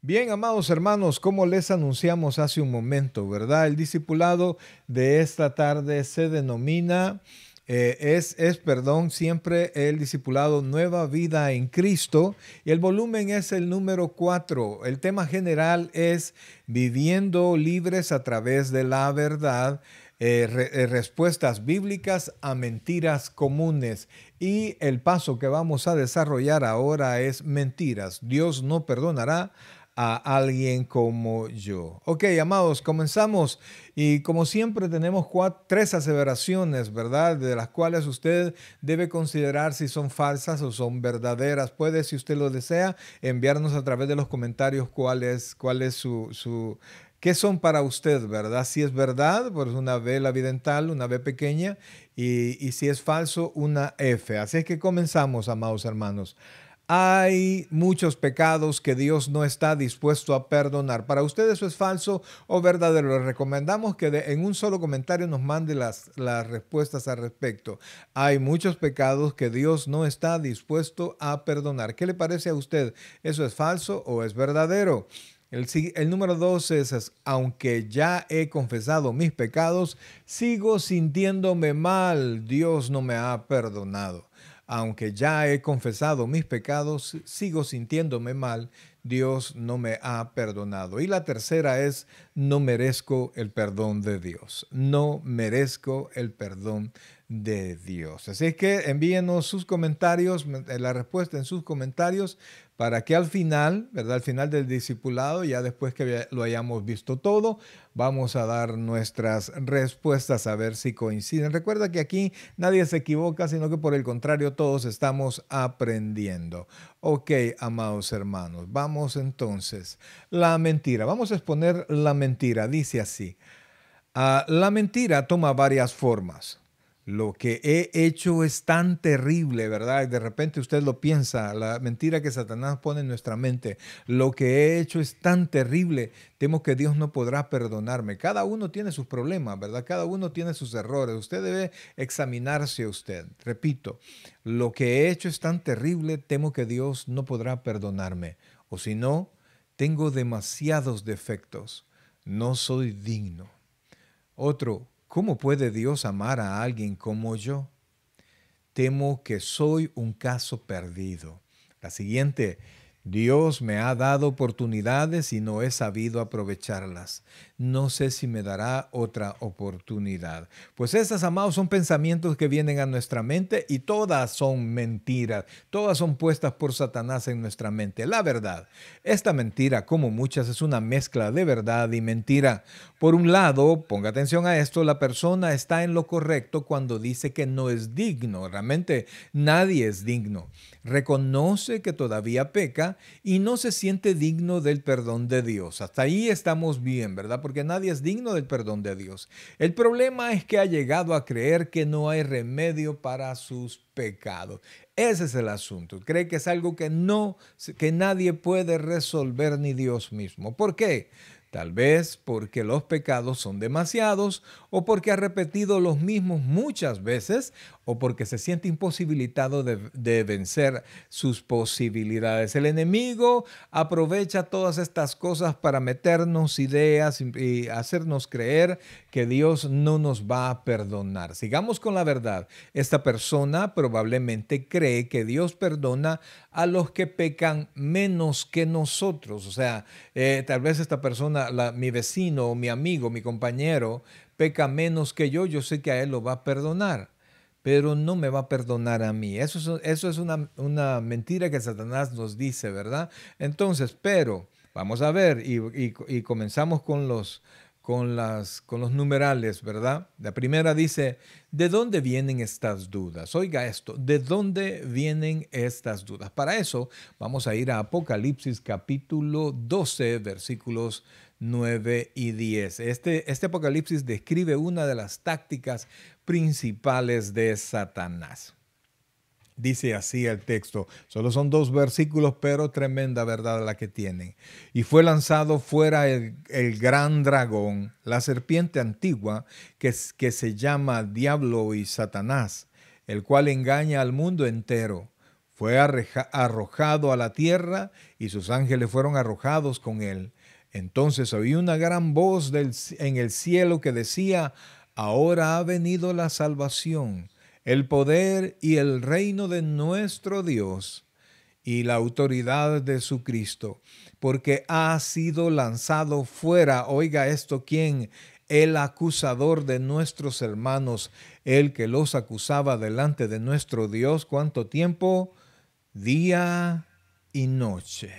Bien, amados hermanos, como les anunciamos hace un momento, ¿verdad? El discipulado de esta tarde se denomina, perdón, siempre el discipulado Nueva Vida en Cristo. Y el volumen es el número 4. El tema general es viviendo libres a través de la verdad. Respuestas bíblicas a mentiras comunes. Y el paso que vamos a desarrollar ahora es mentiras. Dios no perdonará a alguien como yo. Ok, amados, comenzamos y como siempre tenemos tres aseveraciones, ¿verdad? De las cuales usted debe considerar si son falsas o son verdaderas. Puede, si usted lo desea, enviarnos a través de los comentarios cuál es qué son para usted, ¿verdad? Si es verdad, pues una B la vidental, una B pequeña, y si es falso, una F. Así es que comenzamos, amados hermanos. Hay muchos pecados que Dios no está dispuesto a perdonar. ¿Para usted eso es falso o verdadero? Le recomendamos que en un solo comentario nos mande las respuestas al respecto. Hay muchos pecados que Dios no está dispuesto a perdonar. ¿Qué le parece a usted? ¿Eso es falso o es verdadero? El número 2 es, aunque ya he confesado mis pecados, sigo sintiéndome mal. Dios no me ha perdonado. Aunque ya he confesado mis pecados, sigo sintiéndome mal. Dios no me ha perdonado. Y la tercera es, no merezco el perdón de Dios. No merezco el perdón de Dios. Así es que envíenos sus comentarios, la respuesta en sus comentarios, para que al final, ¿verdad? Al final del discipulado, ya después que lo hayamos visto todo, vamos a dar nuestras respuestas a ver si coinciden. Recuerda que aquí nadie se equivoca, sino que por el contrario todos estamos aprendiendo. Ok, amados hermanos, vamos entonces. La mentira. Vamos a exponer la mentira. Dice así. La mentira toma varias formas. Lo que he hecho es tan terrible, ¿verdad? Y de repente usted lo piensa, la mentira que Satanás pone en nuestra mente. Lo que he hecho es tan terrible, temo que Dios no podrá perdonarme. Cada uno tiene sus problemas, ¿verdad? Cada uno tiene sus errores. Usted debe examinarse a usted. Repito, lo que he hecho es tan terrible, temo que Dios no podrá perdonarme. O si no, tengo demasiados defectos. No soy digno. Otro, ¿cómo puede Dios amar a alguien como yo? Temo que soy un caso perdido. La siguiente, Dios me ha dado oportunidades y no he sabido aprovecharlas. No sé si me dará otra oportunidad. Pues esas, amados, son pensamientos que vienen a nuestra mente y todas son mentiras. Todas son puestas por Satanás en nuestra mente. La verdad, esta mentira, como muchas, es una mezcla de verdad y mentira. Por un lado, ponga atención a esto, la persona está en lo correcto cuando dice que no es digno. Realmente nadie es digno. Reconoce que todavía peca y no se siente digno del perdón de Dios. Hasta ahí estamos bien, ¿verdad? Porque nadie es digno del perdón de Dios. El problema es que ha llegado a creer que no hay remedio para sus pecados. Ese es el asunto. Cree que es algo que nadie puede resolver ni Dios mismo. ¿Por qué? Tal vez porque los pecados son demasiados, o porque ha repetido los mismos muchas veces, o porque se siente imposibilitado de vencer sus posibilidades. El enemigo aprovecha todas estas cosas para meternos ideas y hacernos creer que Dios no nos va a perdonar. Sigamos con la verdad. Esta persona probablemente cree que Dios perdona a los que pecan menos que nosotros. O sea, tal vez esta persona, mi vecino, mi amigo, mi compañero, peca menos que yo sé que a él lo va a perdonar, pero no me va a perdonar a mí. Eso es una mentira que Satanás nos dice, ¿verdad? Entonces, pero vamos a ver y comenzamos con los numerales, ¿verdad? La primera dice, ¿de dónde vienen estas dudas? Oiga esto, ¿de dónde vienen estas dudas? Para eso vamos a ir a Apocalipsis capítulo 12, versículos 9 y 10. Este Apocalipsis describe una de las tácticas principales de Satanás. Dice así el texto, solo son 2 versículos, pero tremenda verdad la que tienen. Y fue lanzado fuera el gran dragón, la serpiente antigua, que se llama Diablo y Satanás, el cual engaña al mundo entero. fue arrojado a la tierra y sus ángeles fueron arrojados con él. Entonces oí una gran voz en el cielo que decía, ahora ha venido la salvación, el poder y el reino de nuestro Dios y la autoridad de su Cristo, porque ha sido lanzado fuera, oiga esto, ¿quién? El acusador de nuestros hermanos, el que los acusaba delante de nuestro Dios, ¿cuánto tiempo? Día y noche.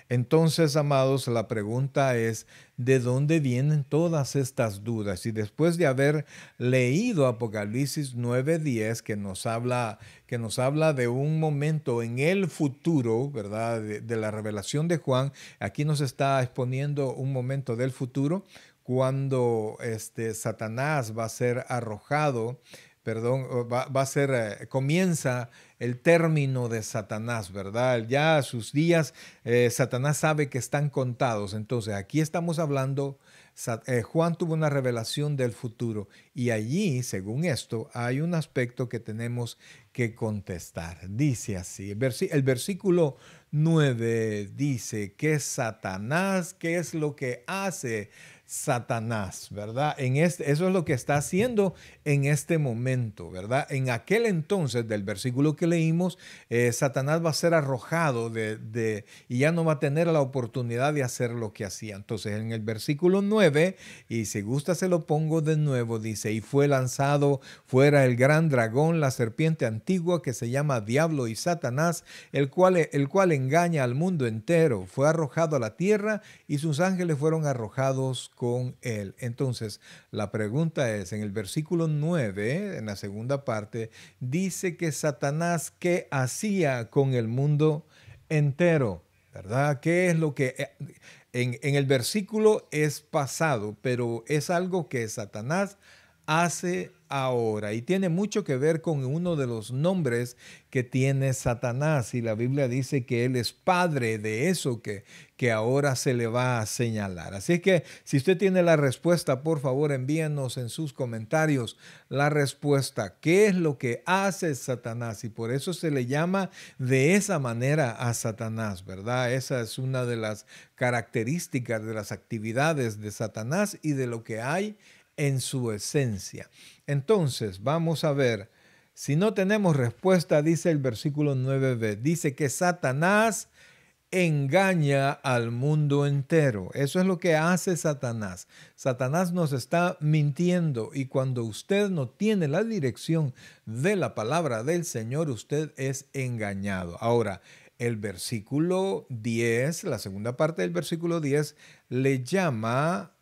Entonces, amados, la pregunta es, ¿de dónde vienen todas estas dudas? Y después de haber leído Apocalipsis 9:10, que nos habla de un momento en el futuro, ¿verdad? De la revelación de Juan, aquí nos está exponiendo un momento del futuro, cuando Satanás va a ser arrojado, perdón, va a ser, comienza el término de Satanás, ¿verdad? Ya sus días, Satanás sabe que están contados. Entonces, aquí estamos hablando, Juan tuvo una revelación del futuro y allí, según esto, hay un aspecto que tenemos que contestar. Dice así, el versículo 9 dice que Satanás, ¿qué es lo que hace Satanás, verdad? Eso es lo que está haciendo en este momento, ¿verdad? En aquel entonces, del versículo que leímos, Satanás va a ser arrojado y ya no va a tener la oportunidad de hacer lo que hacía. Entonces, en el versículo 9, y si gusta se lo pongo de nuevo, dice, y fue lanzado fuera el gran dragón, la serpiente antigua que se llama Diablo y Satanás, el cual engaña al mundo entero. Fue arrojado a la tierra y sus ángeles fueron arrojados con él. Entonces, la pregunta es, en el versículo 9, en la segunda parte, dice que Satanás, ¿qué hacía con el mundo entero? ¿Verdad? ¿Qué es lo que en el versículo es pasado, pero es algo que Satanás hace ahora y tiene mucho que ver con uno de los nombres que tiene Satanás, y la Biblia dice que él es padre de eso que ahora se le va a señalar. Así que si usted tiene la respuesta, por favor envíenos en sus comentarios la respuesta. ¿Qué es lo que hace Satanás? Y por eso se le llama de esa manera a Satanás, ¿verdad? Esa es una de las características de las actividades de Satanás y de lo que hay en su esencia. Entonces, vamos a ver, si no tenemos respuesta, dice el versículo 9b, dice que Satanás engaña al mundo entero. Eso es lo que hace Satanás. Satanás nos está mintiendo, y cuando usted no tiene la dirección de la palabra del Señor, usted es engañado. Ahora, el versículo 10, la segunda parte del versículo 10, le llama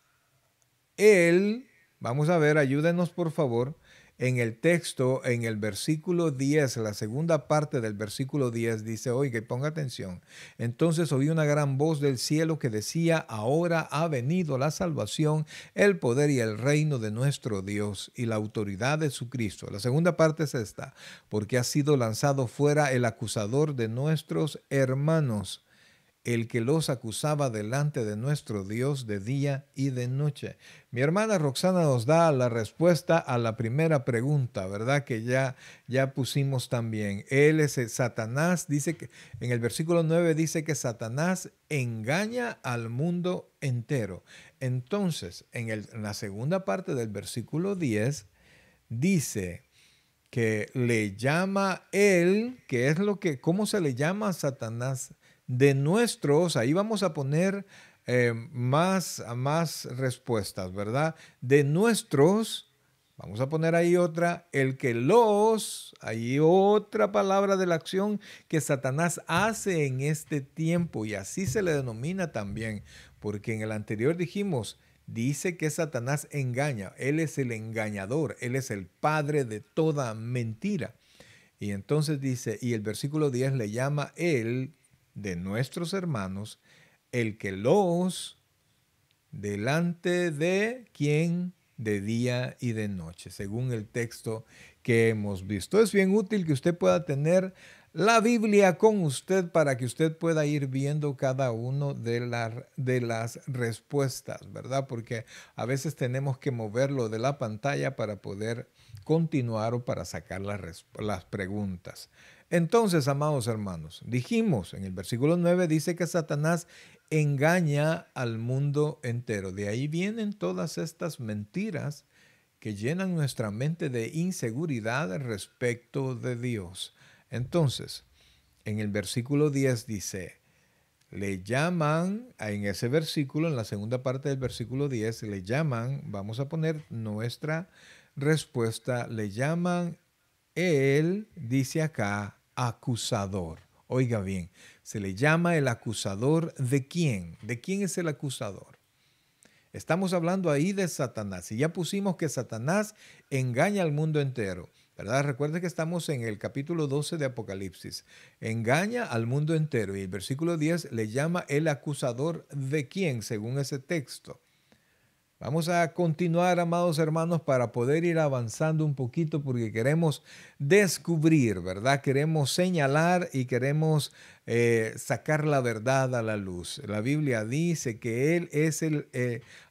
él. Vamos a ver, ayúdenos por favor. En el texto, en el versículo 10, la segunda parte del versículo 10 dice, oiga, y ponga atención. Entonces oí una gran voz del cielo que decía, ahora ha venido la salvación, el poder y el reino de nuestro Dios y la autoridad de su Cristo. La segunda parte es esta, porque ha sido lanzado fuera el acusador de nuestros hermanos, el que los acusaba delante de nuestro Dios de día y de noche. Mi hermana Roxana nos da la respuesta a la primera pregunta, ¿verdad? Que ya pusimos también. Él es Satanás, dice que en el versículo 9 dice que Satanás engaña al mundo entero. Entonces, en la segunda parte del versículo 10 dice que le llama él, que es ¿cómo se le llama a Satanás? De nuestros, ahí vamos a poner más respuestas, ¿verdad? De nuestros, vamos a poner ahí otra, ahí otra palabra de la acción que Satanás hace en este tiempo, y así se le denomina también, porque en el anterior dijimos, dice que Satanás engaña, él es el engañador, él es el padre de toda mentira. Y entonces dice, y el versículo 10 le llama él, de nuestros hermanos, el que los delante de quién, de día y de noche, según el texto que hemos visto. Es bien útil que usted pueda tener la Biblia con usted para que usted pueda ir viendo cada uno de las respuestas, ¿verdad? Porque a veces tenemos que moverlo de la pantalla para poder continuar o para sacar las preguntas. Entonces, amados hermanos, dijimos en el versículo 9 dice que Satanás engaña al mundo entero. De ahí vienen todas estas mentiras que llenan nuestra mente de inseguridad respecto de Dios. Entonces, en el versículo 10 dice, le llaman, en ese versículo, en la segunda parte del versículo 10, le llaman, vamos a poner nuestra respuesta, le llaman, él dice acá, acusador. Oiga bien, se le llama el acusador ¿de quién? ¿De quién es el acusador? Estamos hablando ahí de Satanás y ya pusimos que Satanás engaña al mundo entero, ¿verdad? Recuerde que estamos en el capítulo 12 de Apocalipsis. Engaña al mundo entero y el versículo 10 le llama el acusador ¿de quién? Según ese texto. Vamos a continuar, amados hermanos, para poder ir avanzando un poquito porque queremos descubrir, ¿verdad? Queremos señalar y queremos sacar la verdad a la luz. La Biblia dice que Él es el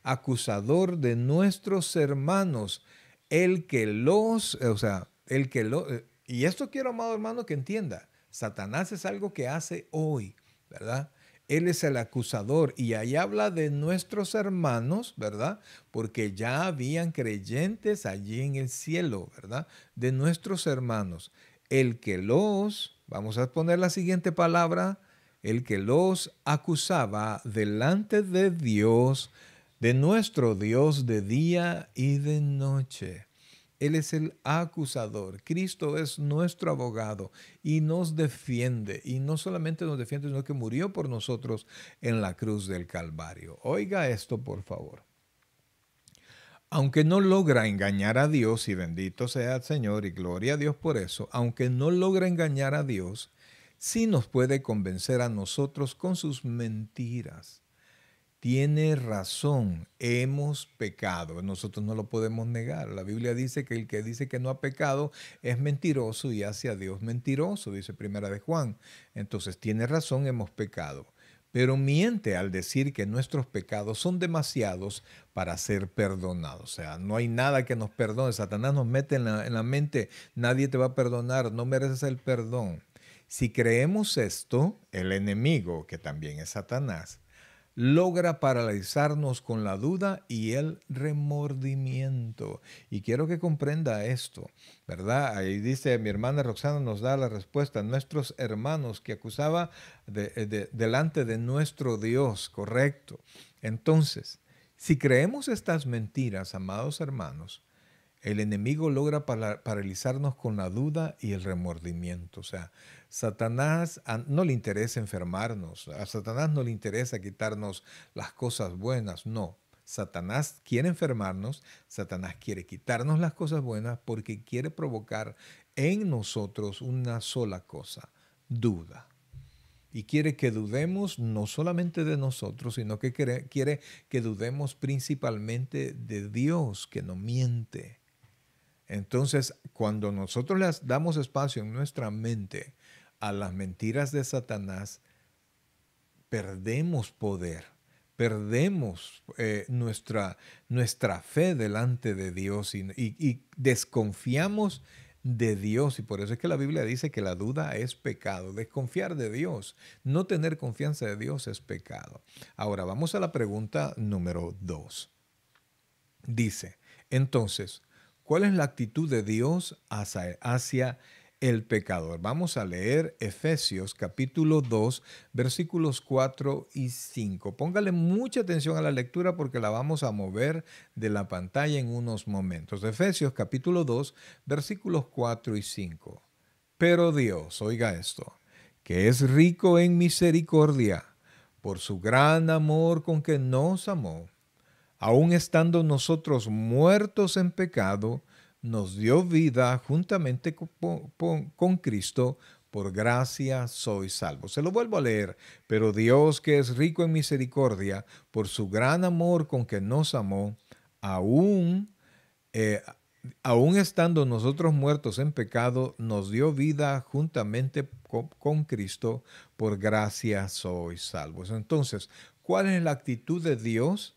acusador de nuestros hermanos, el que los, o sea, el que lo, y esto quiero, amado hermano, que entienda, Satanás es algo que hace hoy, ¿verdad? Él es el acusador y ahí habla de nuestros hermanos, ¿verdad? Porque ya habían creyentes allí en el cielo, ¿verdad? De nuestros hermanos. El que los, vamos a poner la siguiente palabra, el que los acusaba delante de Dios, de nuestro Dios de día y de noche. Él es el acusador. Cristo es nuestro abogado y nos defiende. Y no solamente nos defiende, sino que murió por nosotros en la cruz del Calvario. Oiga esto, por favor. Aunque no logra engañar a Dios, y bendito sea el Señor y gloria a Dios por eso, aunque no logra engañar a Dios, sí nos puede convencer a nosotros con sus mentiras. Tiene razón, hemos pecado, nosotros no lo podemos negar. La Biblia dice que el que dice que no ha pecado es mentiroso y hace a Dios mentiroso, dice Primera de Juan. Entonces tiene razón, hemos pecado. Pero miente al decir que nuestros pecados son demasiados para ser perdonados. O sea, no hay nada que nos perdone. Satanás nos mete en la mente, nadie te va a perdonar, no mereces el perdón. Si creemos esto, el enemigo, que también es Satanás, logra paralizarnos con la duda y el remordimiento. Y quiero que comprenda esto, ¿verdad? Ahí dice, mi hermana Roxana nos da la respuesta, nuestros hermanos que acusaba delante de nuestro Dios, correcto. Entonces, si creemos estas mentiras, amados hermanos, el enemigo logra paralizarnos con la duda y el remordimiento. O sea, Satanás no le interesa enfermarnos, a Satanás no le interesa quitarnos las cosas buenas, no. Satanás quiere enfermarnos, Satanás quiere quitarnos las cosas buenas porque quiere provocar en nosotros una sola cosa, duda. Y quiere que dudemos no solamente de nosotros, sino que quiere que dudemos principalmente de Dios, que no miente. Entonces, cuando nosotros les damos espacio en nuestra mente a las mentiras de Satanás, perdemos poder, perdemos nuestra fe delante de Dios y desconfiamos de Dios. Y por eso es que la Biblia dice que la duda es pecado. Desconfiar de Dios, no tener confianza de Dios es pecado. Ahora, vamos a la pregunta número 2. Dice, entonces, ¿cuál es la actitud de Dios hacia el pecador? Vamos a leer Efesios capítulo 2, versículos 4 y 5. Póngale mucha atención a la lectura porque la vamos a mover de la pantalla en unos momentos. Efesios capítulo 2, versículos 4 y 5. Pero Dios, oiga esto, que es rico en misericordia, por su gran amor con que nos amó, aun estando nosotros muertos en pecado, nos dio vida juntamente con Cristo, por gracia sois salvos. Se lo vuelvo a leer. Pero Dios, que es rico en misericordia, por su gran amor con que nos amó, aún aun estando nosotros muertos en pecado, nos dio vida juntamente con Cristo, por gracia sois salvos. Entonces, ¿cuál es la actitud de Dios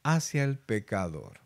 hacia el pecador?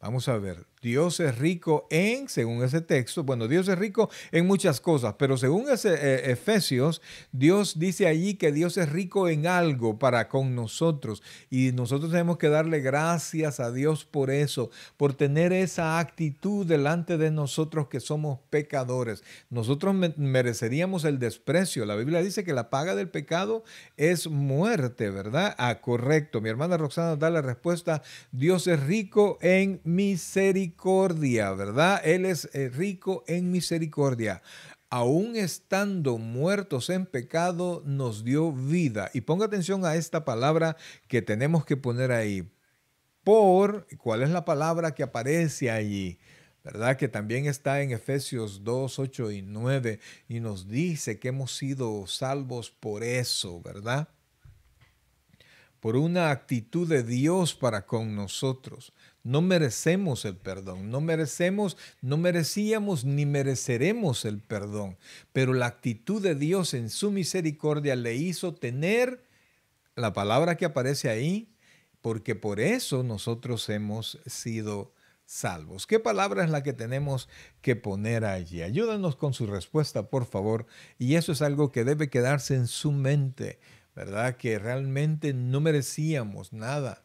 Vamos a ver, Dios es rico en, según ese texto, bueno, Dios es rico en muchas cosas, pero según ese Efesios, Dios dice allí que Dios es rico en algo para con nosotros y nosotros tenemos que darle gracias a Dios por eso, por tener esa actitud delante de nosotros que somos pecadores. Nosotros mereceríamos el desprecio. La Biblia dice que la paga del pecado es muerte, ¿verdad? Ah, correcto. Mi hermana Roxana da la respuesta. Dios es rico en misericordia, ¿verdad? Él es rico en misericordia. Aún estando muertos en pecado, nos dio vida. Y ponga atención a esta palabra que tenemos que poner ahí. ¿Cuál es la palabra que aparece allí? ¿Verdad? Que también está en Efesios 2, 8 y 9 y nos dice que hemos sido salvos por eso, ¿verdad? Por una actitud de Dios para con nosotros. No merecemos el perdón, no merecíamos ni mereceremos el perdón, pero la actitud de Dios en su misericordia le hizo tener la palabra que aparece ahí, porque por eso nosotros hemos sido salvos. ¿Qué palabra es la que tenemos que poner allí? Ayúdanos con su respuesta, por favor, y eso es algo que debe quedarse en su mente, ¿verdad? Que realmente no merecíamos nada.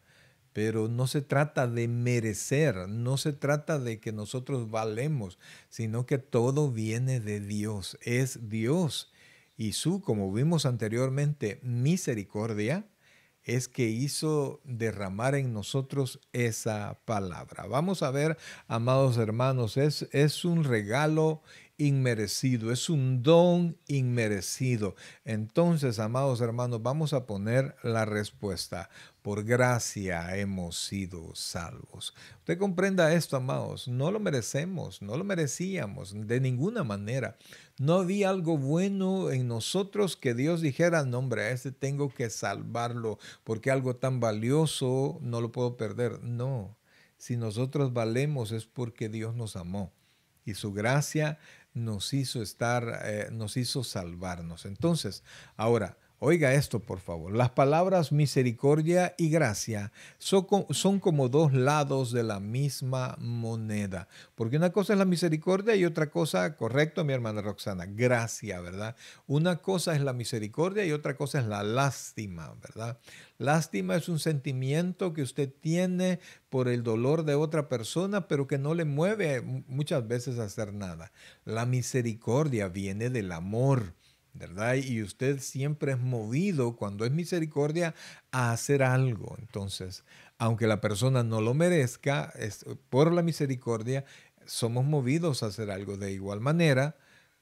Pero no se trata de merecer, no se trata de que nosotros valemos, sino que todo viene de Dios, es Dios. Y su, como vimos anteriormente, misericordia es que hizo derramar en nosotros esa palabra. Vamos a ver, amados hermanos, es un regalo inmerecido, es un don inmerecido. Entonces, amados hermanos, vamos a poner la respuesta. Por gracia hemos sido salvos. Usted comprenda esto, amados, no lo merecemos, no lo merecíamos de ninguna manera. No había algo bueno en nosotros que Dios dijera, no hombre, a este tengo que salvarlo porque algo tan valioso no lo puedo perder. No, si nosotros valemos es porque Dios nos amó y su gracia nos hizo nos hizo salvarnos. Entonces, ahora, oiga esto, por favor. Las palabras misericordia y gracia son como dos lados de la misma moneda. Porque una cosa es la misericordia y otra cosa, correcto, mi hermana Roxana, gracia, ¿verdad? Una cosa es la misericordia y otra cosa es la lástima, ¿verdad? Lástima es un sentimiento que usted tiene por el dolor de otra persona, pero que no le mueve muchas veces a hacer nada. La misericordia viene del amor, ¿verdad? Y usted siempre es movido cuando es misericordia a hacer algo. Entonces, aunque la persona no lo merezca, por la misericordia somos movidos a hacer algo. De igual manera,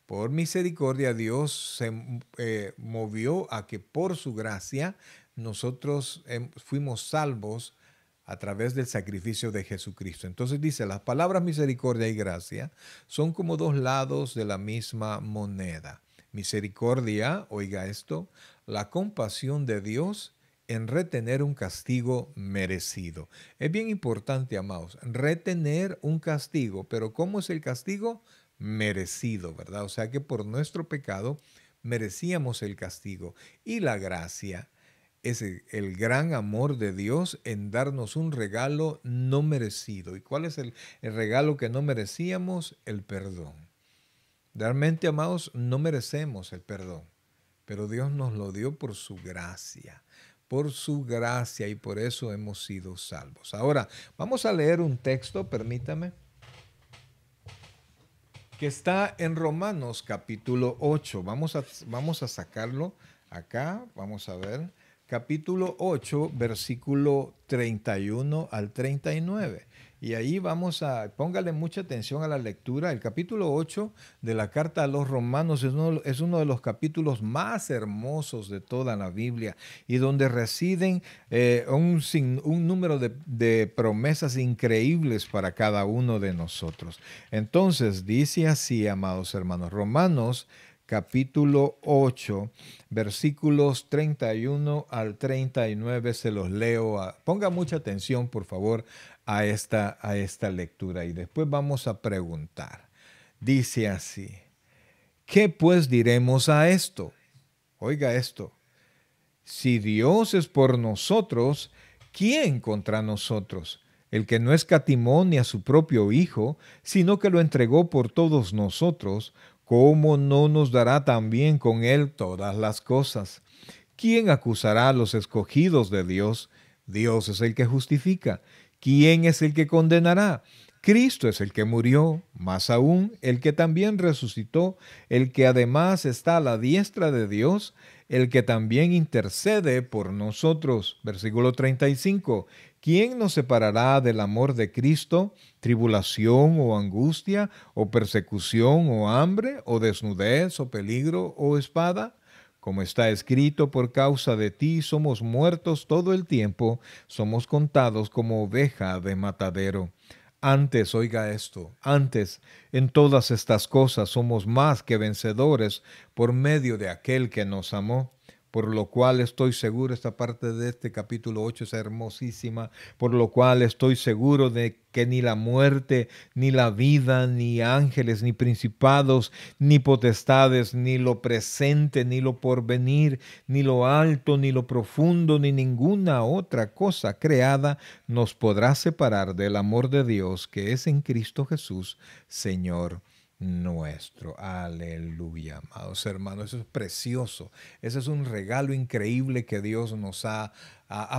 por misericordia Dios se movió a que por su gracia nosotros fuimos salvos a través del sacrificio de Jesucristo. Entonces dice, las palabras misericordia y gracia son como dos lados de la misma moneda. Misericordia, oiga esto, la compasión de Dios en retener un castigo merecido. Es bien importante, amados, retener un castigo, pero ¿cómo es el castigo? Merecido, ¿verdad? O sea que por nuestro pecado merecíamos el castigo. Y la gracia es el gran amor de Dios en darnos un regalo no merecido. ¿Y cuál es el regalo que no merecíamos? El perdón. Realmente, amados, no merecemos el perdón, pero Dios nos lo dio por su gracia y por eso hemos sido salvos. Ahora, vamos a leer un texto, permítame, que está en Romanos capítulo 8. Vamos a sacarlo acá, vamos a ver. Capítulo 8, versículo 31 al 39. Y ahí póngale mucha atención a la lectura. El capítulo 8 de la carta a los Romanos es uno de los capítulos más hermosos de toda la Biblia y donde residen un número de promesas increíbles para cada uno de nosotros. Entonces, dice así, amados hermanos, Romanos capítulo 8, versículos 31 al 39, se los leo. Ponga mucha atención, por favor, a esta lectura y después vamos a preguntar. Dice así: ¿qué pues diremos a esto? Oiga esto. Si Dios es por nosotros, ¿quién contra nosotros? El que no escatimó ni a su propio Hijo, sino que lo entregó por todos nosotros, ¿cómo no nos dará también con él todas las cosas? ¿Quién acusará a los escogidos de Dios? Dios es el que justifica. ¿Quién es el que condenará? Cristo es el que murió, más aún el que también resucitó, el que además está a la diestra de Dios, el que también intercede por nosotros. Versículo 35. ¿Quién nos separará del amor de Cristo? ¿Tribulación o angustia, o persecución o hambre, o desnudez o peligro o espada? Como está escrito, por causa de ti somos muertos todo el tiempo, somos contados como oveja de matadero. Antes, oiga esto, antes en todas estas cosas somos más que vencedores por medio de aquel que nos amó. Por lo cual estoy seguro, esta parte de este capítulo 8 es hermosísima, por lo cual estoy seguro de que ni la muerte, ni la vida, ni ángeles, ni principados, ni potestades, ni lo presente, ni lo porvenir, ni lo alto, ni lo profundo, ni ninguna otra cosa creada nos podrá separar del amor de Dios que es en Cristo Jesús, Señor nuestro. Aleluya, amados hermanos, eso es precioso. Ese es un regalo increíble que Dios nos ha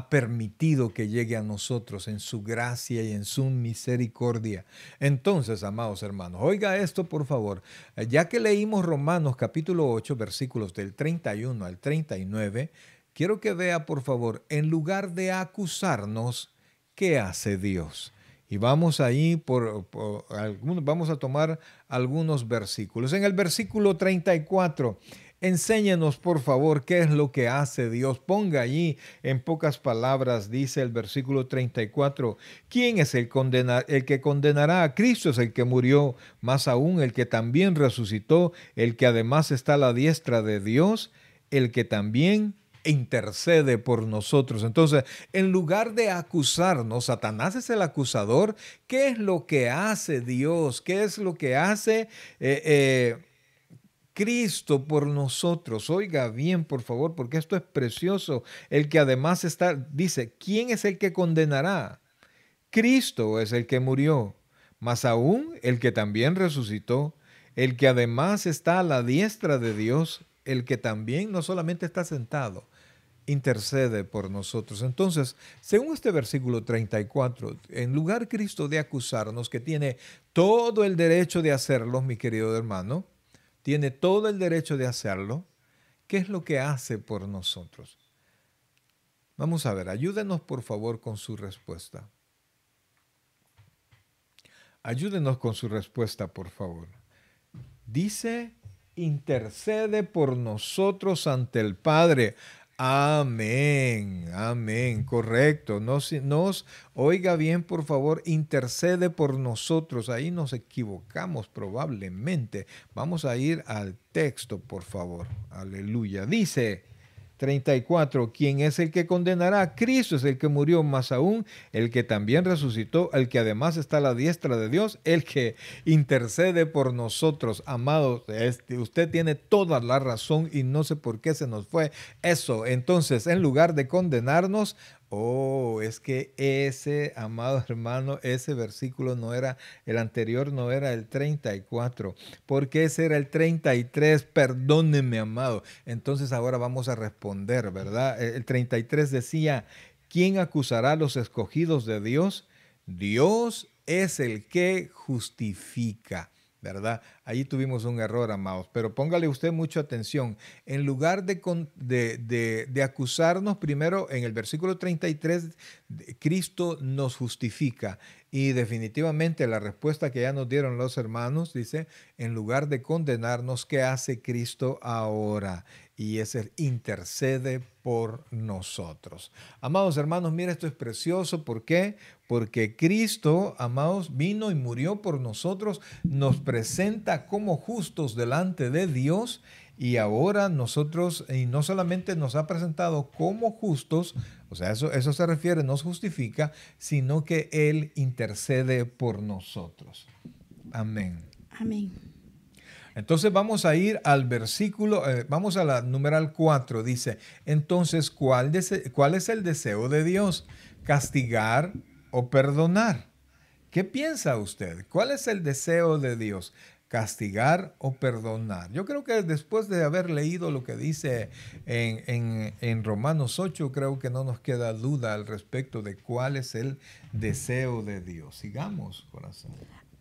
permitido que llegue a nosotros en su gracia y en su misericordia. Entonces, amados hermanos, oiga esto por favor. Ya que leímos Romanos capítulo 8, versículos del 31 al 39, quiero que vea por favor, en lugar de acusarnos, ¿qué hace Dios? Y vamos ahí vamos a tomar algunos versículos. En el versículo 34, enséñanos por favor qué es lo que hace Dios. Ponga allí en pocas palabras, dice el versículo 34, ¿quién es el que condenará? A Cristo es el que murió, más aún el que también resucitó, el que además está a la diestra de Dios, el que también intercede por nosotros. Entonces, en lugar de acusarnos, Satanás es el acusador. ¿Qué es lo que hace Dios? ¿Qué es lo que hace Cristo por nosotros? Oiga bien, por favor, porque esto es precioso. El que además está, dice, ¿quién es el que condenará? Cristo es el que murió, más aún el que también resucitó, el que además está a la diestra de Dios, el que también no solamente está sentado, intercede por nosotros. Entonces, según este versículo 34, en lugar Cristo de acusarnos, que tiene todo el derecho de hacerlo, mi querido hermano, tiene todo el derecho de hacerlo, ¿qué es lo que hace por nosotros? Vamos a ver, ayúdenos por favor con su respuesta. Ayúdenos con su respuesta, por favor. Dice, intercede por nosotros ante el Padre. Amén, amén, correcto. Oiga bien, por favor, intercede por nosotros. Ahí nos equivocamos probablemente. Vamos a ir al texto, por favor. Aleluya. Dice 34, ¿quién es el que condenará? Cristo es el que murió, más aún el que también resucitó, el que además está a la diestra de Dios, el que intercede por nosotros. Amados, usted tiene toda la razón y no sé por qué se nos fue eso. Entonces, en lugar de condenarnos, es que ese, amado hermano, ese versículo no era, el anterior no era el 34, porque ese era el 33, perdónenme, amado. Entonces ahora vamos a responder, ¿verdad? El 33 decía, ¿quién acusará a los escogidos de Dios? Dios es el que justifica. ¿Verdad? Ahí tuvimos un error, amados, pero póngale usted mucha atención. En lugar de acusarnos, primero en el versículo 33, Cristo nos justifica. Y definitivamente la respuesta que ya nos dieron los hermanos dice, en lugar de condenarnos, ¿qué hace Cristo ahora? Y ese intercede por nosotros. Amados hermanos, mira, esto es precioso. ¿Por qué? Porque Cristo, amados, vino y murió por nosotros, nos presenta como justos delante de Dios y ahora nosotros, y no solamente nos ha presentado como justos, o sea, eso se refiere, nos justifica, sino que Él intercede por nosotros. Amén. Amén. Entonces vamos a ir al versículo, vamos a la numeral 4, dice, entonces, ¿cuál es el deseo de Dios? ¿Castigar o perdonar? ¿Qué piensa usted? ¿Cuál es el deseo de Dios? ¿Castigar o perdonar? Yo creo que después de haber leído lo que dice en Romanos 8, creo que no nos queda duda al respecto de cuál es el deseo de Dios. Sigamos, corazón.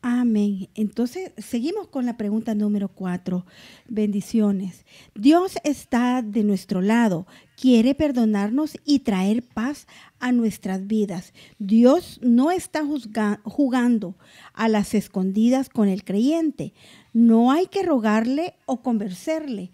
Amén. Entonces, seguimos con la pregunta número 4. Bendiciones. Dios está de nuestro lado, quiere perdonarnos y traer paz a nuestras vidas. Dios no está jugando a las escondidas con el creyente. No hay que rogarle o convencerle.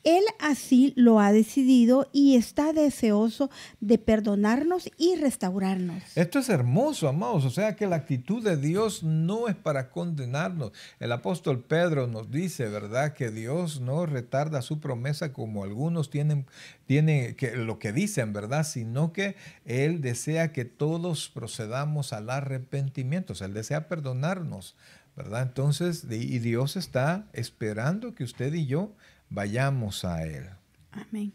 Él así lo ha decidido y está deseoso de perdonarnos y restaurarnos. Esto es hermoso, amados. O sea que la actitud de Dios no es para condenarnos. El apóstol Pedro nos dice, ¿verdad?, que Dios no retarda su promesa como algunos tienen que, lo que dicen, ¿verdad?, sino que Él desea que todos procedamos al arrepentimiento. O sea, Él desea perdonarnos, ¿verdad? Entonces, y Dios está esperando que usted y yo vayamos a Él. Amén.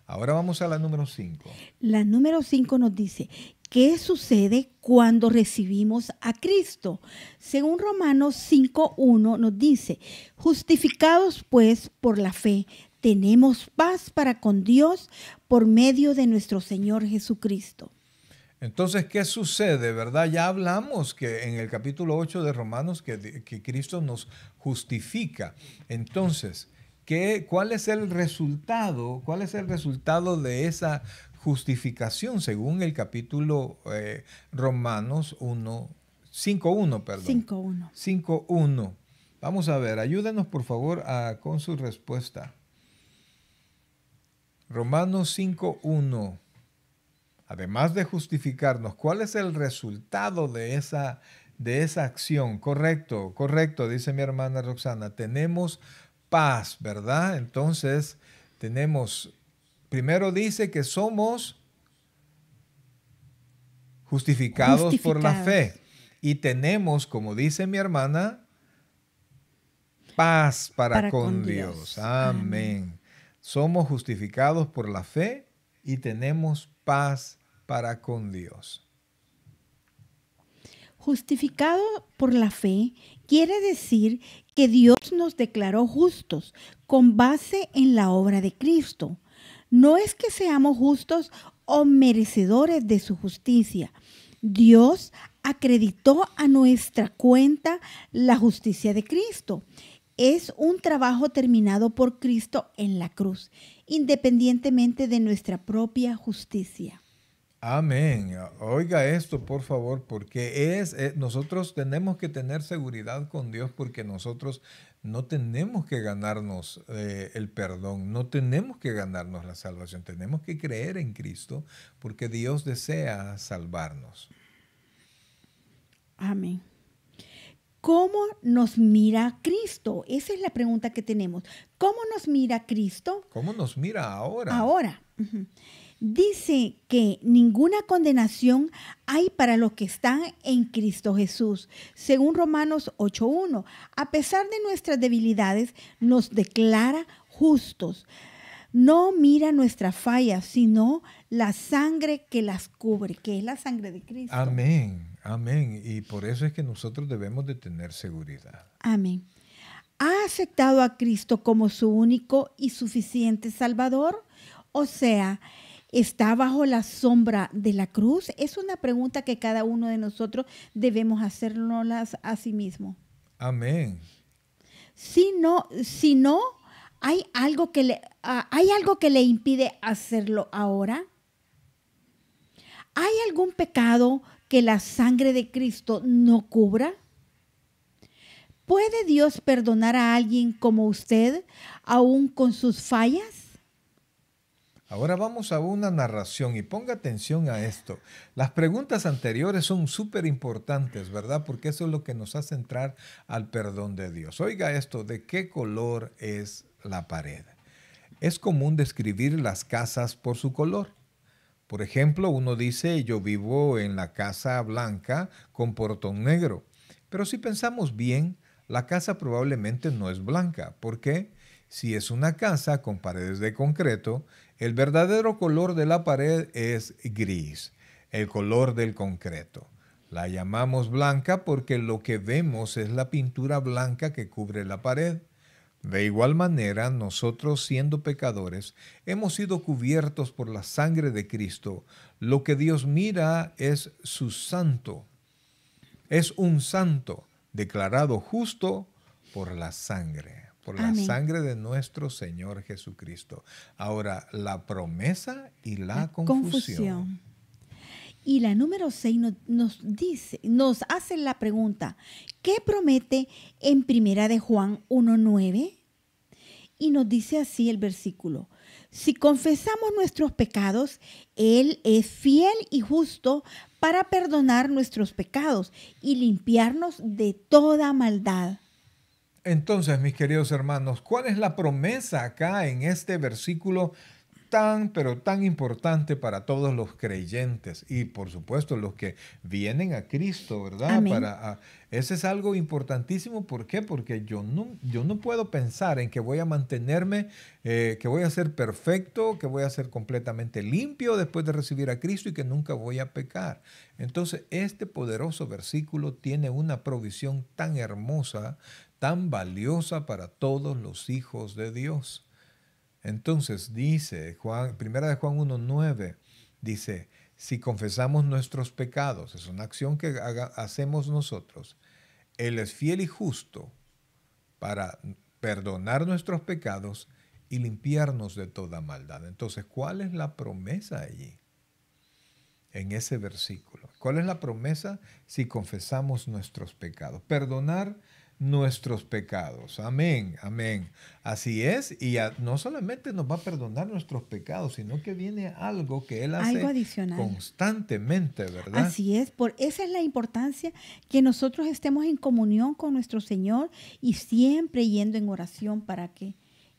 Ahora vamos a la número 5. La número 5 nos dice, ¿qué sucede cuando recibimos a Cristo? Según Romanos 5:1 nos dice, justificados pues por la fe, tenemos paz para con Dios por medio de nuestro Señor Jesucristo. Entonces, ¿qué sucede, verdad? Ya hablamos que en el capítulo 8 de Romanos que Cristo nos justifica. Entonces, ¿cuál es el resultado? ¿Cuál es el resultado de esa justificación según el capítulo Romanos 5:1, perdón. 5:1. 5:1. Vamos a ver, ayúdenos por favor con su respuesta. Romanos 5:1. Además de justificarnos, ¿cuál es el resultado de esa acción? Correcto, correcto, dice mi hermana Roxana. Tenemos paz, ¿verdad? Entonces, primero dice que somos justificados por la fe. Y tenemos, como dice mi hermana, paz para con Dios. Amén. Somos justificados por la fe y tenemos paz para con Dios. Justificado por la fe quiere decir que Dios nos declaró justos con base en la obra de Cristo. No es que seamos justos o merecedores de su justicia. Dios acreditó a nuestra cuenta la justicia de Cristo. Es un trabajo terminado por Cristo en la cruz, independientemente de nuestra propia justicia. Amén. Oiga esto, por favor, porque nosotros tenemos que tener seguridad con Dios porque nosotros no tenemos que ganarnos el perdón, no tenemos que ganarnos la salvación, tenemos que creer en Cristo porque Dios desea salvarnos. Amén. ¿Cómo nos mira Cristo? Esa es la pregunta que tenemos. ¿Cómo nos mira Cristo? ¿Cómo nos mira ahora? Ahora. Dice que ninguna condenación hay para los que están en Cristo Jesús. Según Romanos 8:1, a pesar de nuestras debilidades, nos declara justos. No mira nuestras fallas, sino la sangre que las cubre, que es la sangre de Cristo. Amén, amén. Y por eso es que nosotros debemos de tener seguridad. Amén. ¿Ha aceptado a Cristo como su único y suficiente Salvador? O sea, ¿está bajo la sombra de la cruz? Es una pregunta que cada uno de nosotros debemos hacernos a sí mismo. Amén. Si no, ¿hay algo que le impide hacerlo ahora? ¿Hay algún pecado que la sangre de Cristo no cubra? ¿Puede Dios perdonar a alguien como usted, aún con sus fallas? Ahora vamos a una narración y ponga atención a esto. Las preguntas anteriores son súper importantes, ¿verdad? Porque eso es lo que nos hace entrar al perdón de Dios. Oiga esto, ¿de qué color es la pared? Es común describir las casas por su color. Por ejemplo, uno dice, yo vivo en la casa blanca con portón negro. Pero si pensamos bien, la casa probablemente no es blanca. ¿Por qué? Si es una casa con paredes de concreto, el verdadero color de la pared es gris, el color del concreto. La llamamos blanca porque lo que vemos es la pintura blanca que cubre la pared. De igual manera, nosotros siendo pecadores, hemos sido cubiertos por la sangre de Cristo. Lo que Dios mira es su santo. Es un santo declarado justo por la sangre Amén. de nuestro Señor Jesucristo. Ahora, la promesa y la confusión. Confusión. Y la número 6 nos hace la pregunta, ¿qué promete en Primera de Juan 1:9? Y nos dice así el versículo: si confesamos nuestros pecados, Él es fiel y justo para perdonar nuestros pecados y limpiarnos de toda maldad. Entonces, mis queridos hermanos, ¿cuál es la promesa acá en este versículo pero tan importante para todos los creyentes y por supuesto los que vienen a Cristo, ¿verdad? Amén. Ese es algo importantísimo. ¿Por qué? Porque yo no puedo pensar en que voy a mantenerme, que voy a ser perfecto, que voy a ser completamente limpio después de recibir a Cristo y que nunca voy a pecar. Entonces, este poderoso versículo tiene una provisión tan hermosa, tan valiosa para todos los hijos de Dios. Entonces dice, Primera de Juan 1:9, dice, si confesamos nuestros pecados, es una acción que hacemos nosotros, Él es fiel y justo para perdonar nuestros pecados y limpiarnos de toda maldad. Entonces, ¿cuál es la promesa allí? En ese versículo. ¿Cuál es la promesa si confesamos nuestros pecados? Perdonar nuestros pecados. Amén, amén. Así es, y no solamente nos va a perdonar nuestros pecados, sino que viene algo que Él hace Algo adicional. constantemente, ¿verdad? Así es, esa es la importancia que nosotros estemos en comunión con nuestro Señor y siempre yendo en oración para que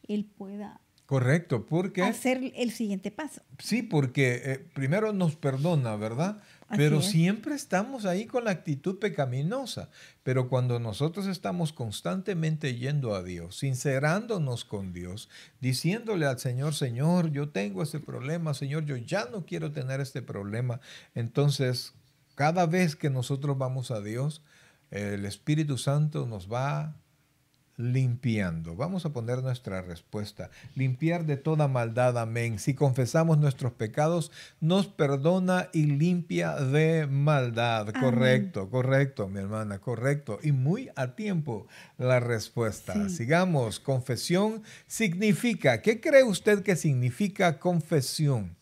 Él pueda Correcto, porque hacer el siguiente paso. sí, porque primero nos perdona, ¿verdad? Pero siempre estamos ahí con la actitud pecaminosa. Pero cuando nosotros estamos constantemente yendo a Dios, sincerándonos con Dios, diciéndole al Señor, Señor, yo tengo ese problema, Señor, yo ya no quiero tener este problema. Entonces, cada vez que nosotros vamos a Dios, el Espíritu Santo nos va limpiando. Vamos a poner nuestra respuesta. Limpiar de toda maldad, amén. Si confesamos nuestros pecados, nos perdona y limpia de maldad. Amén. Correcto, correcto, mi hermana, correcto. Y muy a tiempo la respuesta. Sí. Sigamos. Confesión significa, ¿qué cree usted que significa confesión?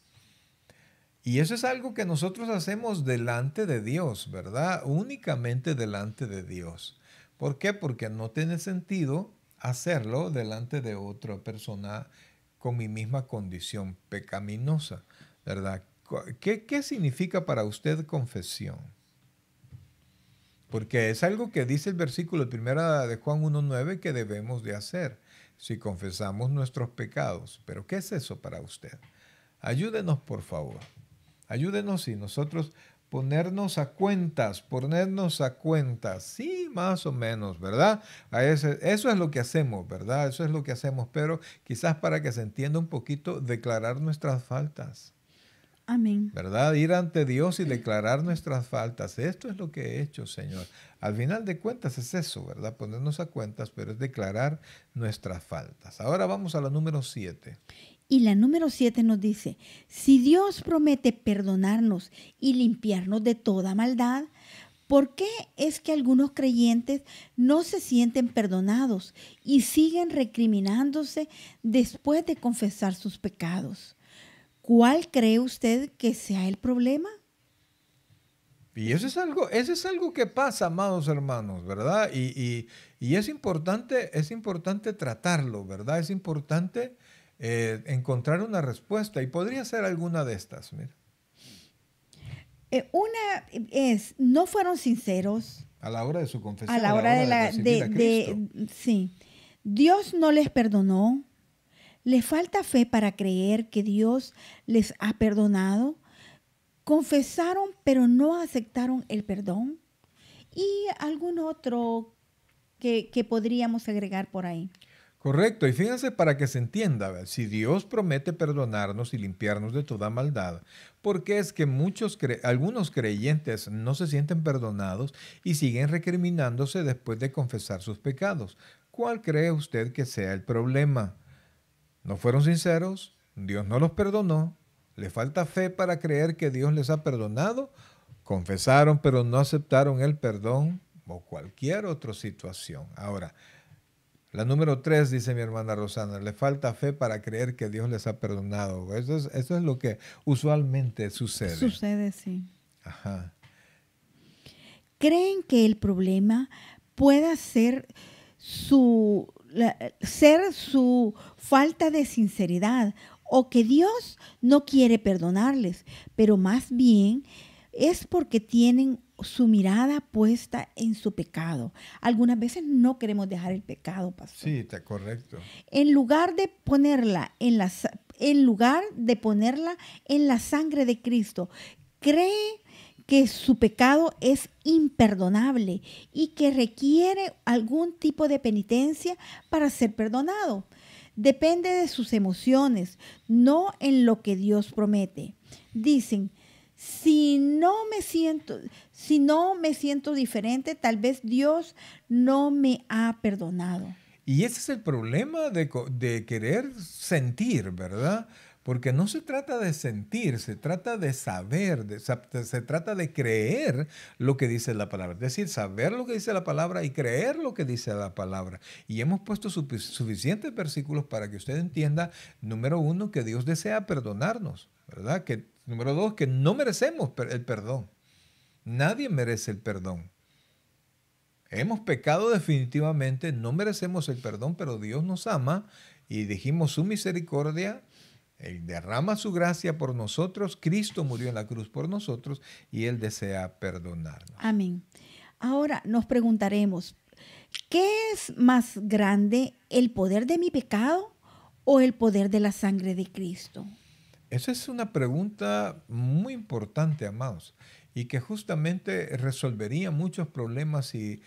Y eso es algo que nosotros hacemos delante de Dios, ¿verdad? Únicamente delante de Dios. ¿Por qué? Porque no tiene sentido hacerlo delante de otra persona con mi misma condición pecaminosa, ¿verdad? ¿Qué significa para usted confesión? Porque es algo que dice el versículo 1 de Juan 1:9 que debemos de hacer si confesamos nuestros pecados. ¿Pero qué es eso para usted? Ayúdenos, por favor. Ayúdenos y nosotros ponernos a cuentas, sí, más o menos, ¿verdad? Eso es lo que hacemos, ¿verdad? Eso es lo que hacemos, pero quizás para que se entienda un poquito, declarar nuestras faltas. Amén. ¿Verdad? Ir ante Dios y declarar nuestras faltas. Esto es lo que he hecho, Señor. Al final de cuentas es eso, ¿verdad? Ponernos a cuentas, pero es declarar nuestras faltas. Ahora vamos a la número 7. Y la número 7 nos dice, si Dios promete perdonarnos y limpiarnos de toda maldad, ¿por qué es que algunos creyentes no se sienten perdonados y siguen recriminándose después de confesar sus pecados? ¿Cuál cree usted que sea el problema? Y eso es algo que pasa, amados hermanos, ¿verdad? Y es importante tratarlo, ¿verdad? Es importante encontrar una respuesta y podría ser alguna de estas, mira. Una es, no fueron sinceros A la hora de su a confesión, a la la hora hora de recibir a Cristo. sí, Dios no les perdonó, le falta fe para creer que Dios les ha perdonado, confesaron pero no aceptaron el perdón y algún otro que podríamos agregar por ahí. Correcto, y fíjense para que se entienda, ¿ve? Si Dios promete perdonarnos y limpiarnos de toda maldad, ¿por qué es que algunos creyentes no se sienten perdonados y siguen recriminándose después de confesar sus pecados? ¿Cuál cree usted que sea el problema? ¿No fueron sinceros? ¿Dios no los perdonó? ¿Le falta fe para creer que Dios les ha perdonado? ¿Confesaron pero no aceptaron el perdón? O cualquier otra situación. Ahora, la número 3, dice mi hermana Rosana, le falta fe para creer que Dios les ha perdonado. Eso es lo que usualmente sucede. Sucede, sí. Ajá. ¿Creen que el problema pueda ser su falta de sinceridad o que Dios no quiere perdonarles, pero más bien es porque tienen su mirada puesta en su pecado? Algunas veces no queremos dejar el pecado, pastor. Sí, está correcto. En lugar de ponerla en la sangre de Cristo, cree que su pecado es imperdonable y que requiere algún tipo de penitencia para ser perdonado. Depende de sus emociones, no en lo que Dios promete. Dicen, si no me siento diferente, tal vez Dios no me ha perdonado. Y ese es el problema de querer sentir, ¿verdad? Porque no se trata de sentir, se trata de saber, se trata de creer lo que dice la palabra. Es decir, saber lo que dice la palabra y creer lo que dice la palabra. Y hemos puesto suficientes versículos para que usted entienda, número 1, que Dios desea perdonarnos, ¿verdad? Número 2, que no merecemos el perdón. Nadie merece el perdón. Hemos pecado definitivamente, no merecemos el perdón, pero Dios nos ama y dijimos su misericordia. Él derrama su gracia por nosotros. Cristo murió en la cruz por nosotros y Él desea perdonarnos. Amén. Ahora nos preguntaremos, ¿qué es más grande, el poder de mi pecado o el poder de la sangre de Cristo? Esa es una pregunta muy importante, amados, y que justamente resolvería muchos problemas si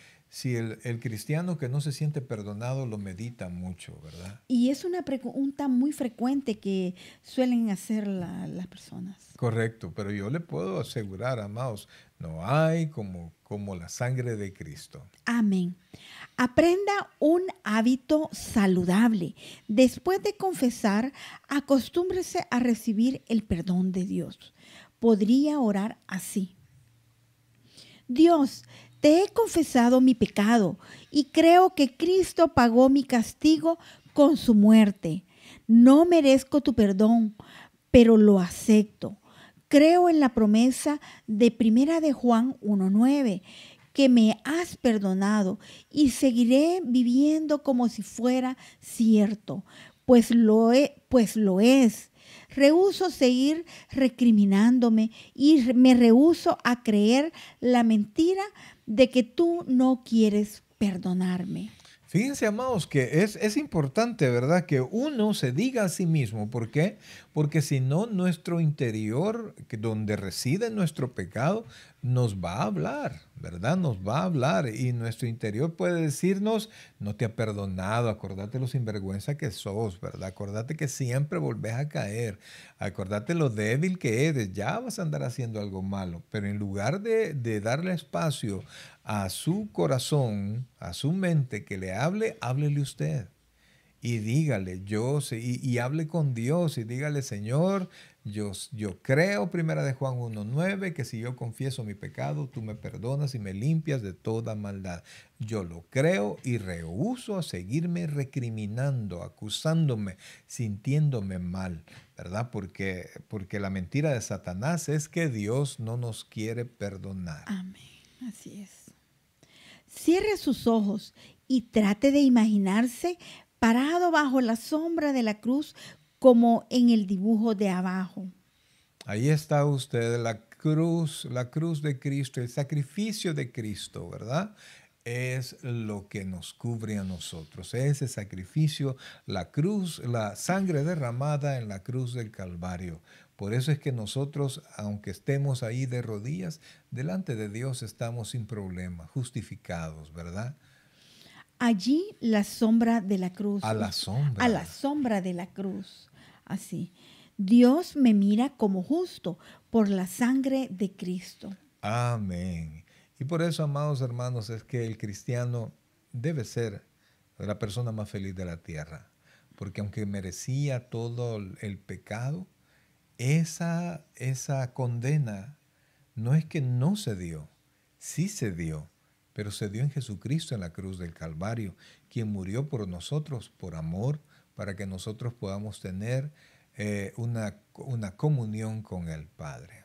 el cristiano que no se siente perdonado lo medita mucho, ¿verdad? Y es una pregunta muy frecuente que suelen hacer las personas. Correcto, pero yo le puedo asegurar, amados, no hay como la sangre de Cristo. Amén. Aprenda un hábito saludable. Después de confesar, acostúmbrese a recibir el perdón de Dios. Podría orar así. Dios, te he confesado mi pecado y creo que Cristo pagó mi castigo con su muerte. No merezco tu perdón, pero lo acepto. Creo en la promesa de Primera de Juan 1:9, que me has perdonado y seguiré viviendo como si fuera cierto, pues lo es. Rehúso seguir recriminándome y me rehúso a creer la mentira de que tú no quieres perdonarme. Fíjense, amados, que es importante, ¿verdad? Que uno se diga a sí mismo. ¿Por qué? Porque si no, nuestro interior, donde reside nuestro pecado, nos va a hablar, ¿verdad? Nos va a hablar y nuestro interior puede decirnos, no te ha perdonado, acordate lo sinvergüenza que sos, ¿verdad? Acordate que siempre volvés a caer, acordate lo débil que eres, ya vas a andar haciendo algo malo. Pero en lugar de darle espacio a su corazón, a su mente, que le hable, háblele usted. Y dígale, y hable con Dios y dígale, Señor, yo creo, Primera de Juan 1:9, que si yo confieso mi pecado, tú me perdonas y me limpias de toda maldad. Yo lo creo y rehúso a seguirme recriminando, acusándome, sintiéndome mal. ¿verdad? Porque la mentira de Satanás es que Dios no nos quiere perdonar. Amén. Así es. Cierre sus ojos y trate de imaginarse parado bajo la sombra de la cruz como en el dibujo de abajo. Ahí está usted, la cruz de Cristo, el sacrificio de Cristo, ¿verdad? Es lo que nos cubre a nosotros. Ese sacrificio, la cruz, la sangre derramada en la cruz del Calvario. Por eso es que nosotros, aunque estemos ahí de rodillas, delante de Dios estamos sin problema, justificados, ¿verdad? Allí la sombra de la cruz. A la sombra. A la sombra de la cruz. Así. Dios me mira como justo por la sangre de Cristo. Amén. Y por eso, amados hermanos, es que el cristiano debe ser la persona más feliz de la tierra. Porque aunque merecía todo el pecado, esa condena no es que no se dio, sí se dio, pero se dio en Jesucristo en la cruz del Calvario, quien murió por nosotros, por amor, para que nosotros podamos tener una comunión con el Padre.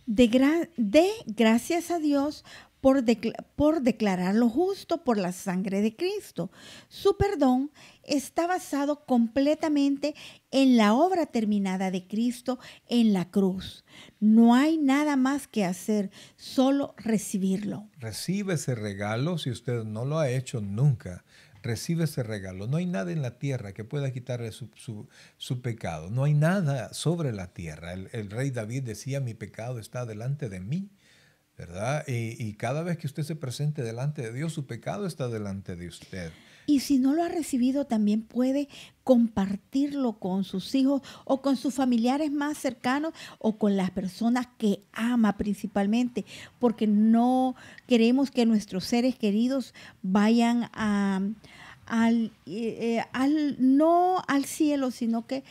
De gracias a Dios por declararlo justo por la sangre de Cristo. Su perdón está basado completamente en la obra terminada de Cristo en la cruz. No hay nada más que hacer, solo recibirlo. Recibe ese regalo si usted no lo ha hecho nunca. Recibe ese regalo. No hay nada en la tierra que pueda quitarle su pecado. No hay nada sobre la tierra. El rey David decía, mi pecado está delante de mí, ¿verdad? Y cada vez que usted se presente delante de Dios, su pecado está delante de usted. Y si no lo ha recibido, también puede compartirlo con sus hijos o con sus familiares más cercanos o con las personas que ama principalmente, porque no queremos que nuestros seres queridos vayan no al cielo, sino que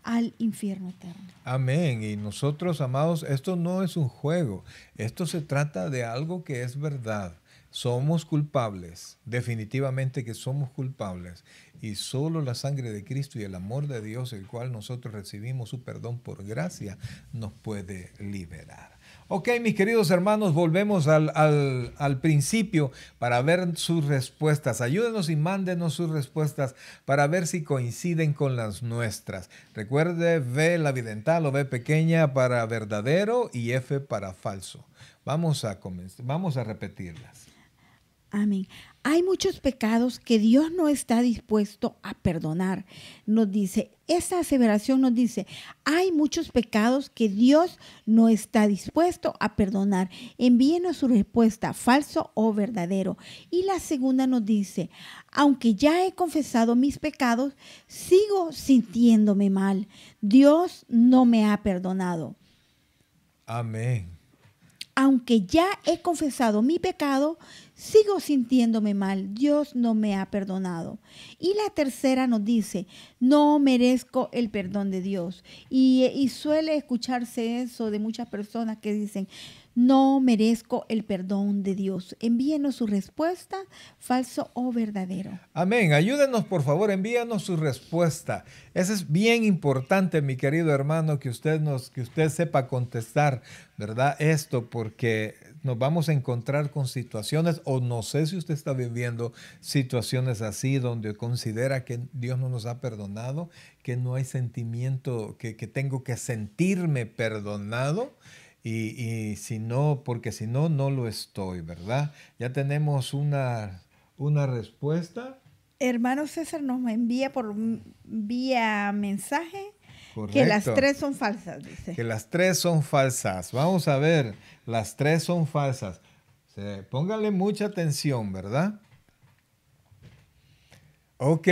al infierno eterno. Amén. Y nosotros, amados, esto no es un juego. Esto se trata de algo que es verdad. Somos culpables, definitivamente que somos culpables. Y solo la sangre de Cristo y el amor de Dios, el cual nosotros recibimos su perdón por gracia, nos puede liberar. Ok, mis queridos hermanos, volvemos al principio para ver sus respuestas. Ayúdenos y mándenos sus respuestas para ver si coinciden con las nuestras. Recuerde, V la vidental o V pequeña para verdadero y F para falso. Vamos a repetirlas. Amén. Hay muchos pecados que Dios no está dispuesto a perdonar. Nos dice, esta aseveración nos dice, hay muchos pecados que Dios no está dispuesto a perdonar. Envíenos su respuesta, falso o verdadero. Y la segunda nos dice, aunque ya he confesado mis pecados, sigo sintiéndome mal. Dios no me ha perdonado. Amén. Aunque ya he confesado mi pecado, sigo sintiéndome mal. Dios no me ha perdonado. Y la tercera nos dice, no merezco el perdón de Dios. Y suele escucharse eso de muchas personas que dicen, no merezco el perdón de Dios. Envíenos su respuesta, falso o verdadero. Amén. Ayúdenos, por favor, envíanos su respuesta. Eso es bien importante, mi querido hermano, que usted sepa contestar, ¿verdad? Esto, porque nos vamos a encontrar con situaciones, o no sé si usted está viviendo situaciones así, donde considera que Dios no nos ha perdonado, que no hay sentimiento, que tengo que sentirme perdonado. Y si no, porque si no, no lo estoy, ¿verdad? Ya tenemos una respuesta. Hermano César nos envía por vía mensaje. Correcto. Que las tres son falsas, dice. Que las tres son falsas. Vamos a ver, las tres son falsas. Póngale mucha atención, ¿verdad? Ok.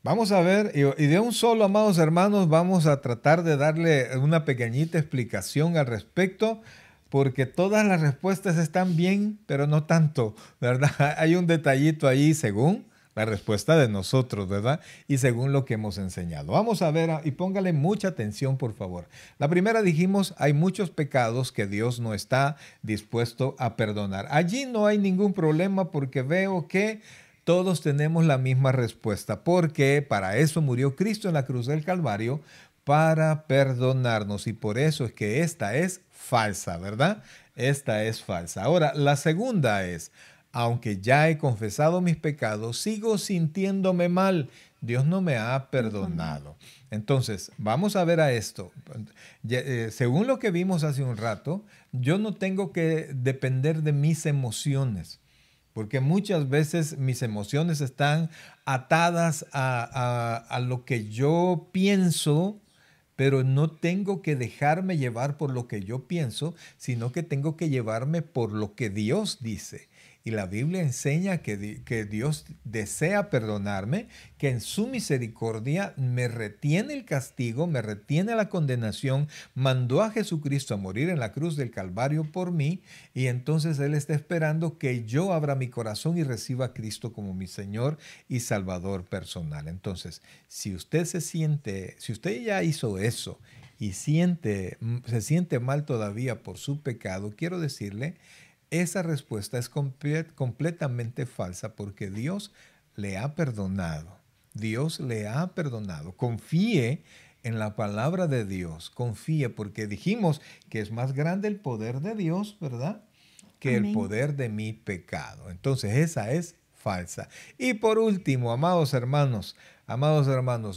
Vamos a ver, y de un solo, amados hermanos, vamos a tratar de darle una pequeñita explicación al respecto, porque todas las respuestas están bien, pero no tanto, ¿verdad? Hay un detallito ahí según la respuesta de nosotros, ¿verdad? Y según lo que hemos enseñado. Vamos a ver, y póngale mucha atención, por favor. La primera dijimos, hay muchos pecados que Dios no está dispuesto a perdonar. Allí no hay ningún problema porque veo que todos tenemos la misma respuesta, porque para eso murió Cristo en la cruz del Calvario, para perdonarnos. Y por eso es que esta es falsa, ¿verdad? Esta es falsa. Ahora, la segunda es, aunque ya he confesado mis pecados, sigo sintiéndome mal. Dios no me ha perdonado. Entonces, vamos a ver a esto. Según lo que vimos hace un rato, yo no tengo que depender de mis emociones, porque muchas veces mis emociones están atadas a lo que yo pienso, pero no tengo que dejarme llevar por lo que yo pienso, sino que tengo que llevarme por lo que Dios dice. Y la Biblia enseña que Dios desea perdonarme, que en su misericordia me retiene el castigo, me retiene la condenación, mandó a Jesucristo a morir en la cruz del Calvario por mí, y entonces Él está esperando que yo abra mi corazón y reciba a Cristo como mi Señor y Salvador personal. Entonces, si usted si usted ya hizo eso y se siente mal todavía por su pecado, quiero decirle, esa respuesta es completamente falsa, porque Dios le ha perdonado. Dios le ha perdonado. Confíe en la palabra de Dios. Confíe, porque dijimos que es más grande el poder de Dios, ¿verdad?, que el Amén. poder de mi pecado. Entonces esa es falsa. Y por último, amados hermanos,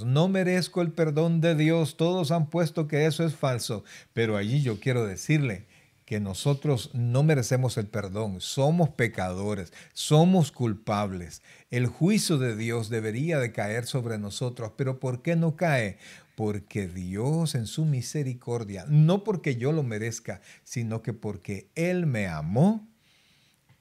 no merezco el perdón de Dios. Todos han puesto que eso es falso, pero allí yo quiero decirle que nosotros no merecemos el perdón, somos pecadores, somos culpables. El juicio de Dios debería de caer sobre nosotros, pero ¿por qué no cae? Porque Dios en su misericordia, no porque yo lo merezca, sino que porque Él me amó,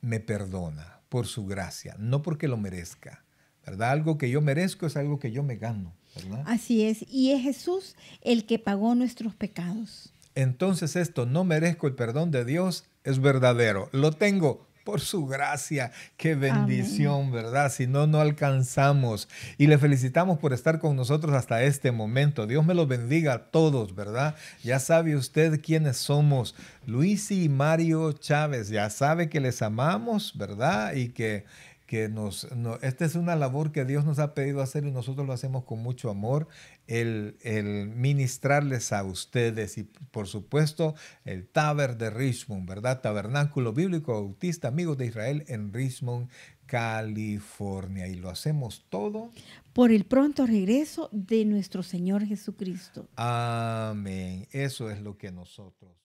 me perdona por su gracia, no porque lo merezca, ¿verdad? Algo que yo merezco es algo que yo me gano, ¿verdad? Así es. Y es Jesús el que pagó nuestros pecados. Entonces esto, no merezco el perdón de Dios, es verdadero. Lo tengo por su gracia. Qué Amén. bendición, ¿verdad? Si no, no alcanzamos. Y le felicitamos por estar con nosotros hasta este momento. Dios me los bendiga a todos, ¿verdad? Ya sabe usted quiénes somos. Luis y Mario Chávez, ya sabe que les amamos, ¿verdad? Y esta es una labor que Dios nos ha pedido hacer y nosotros lo hacemos con mucho amor, el ministrarles a ustedes y por supuesto el Taber de Richmond, ¿verdad? Tabernáculo Bíblico Bautista Amigos de Israel en Richmond, California. Y lo hacemos todo. Por el pronto regreso de nuestro Señor Jesucristo. Amén. Eso es lo que nosotros.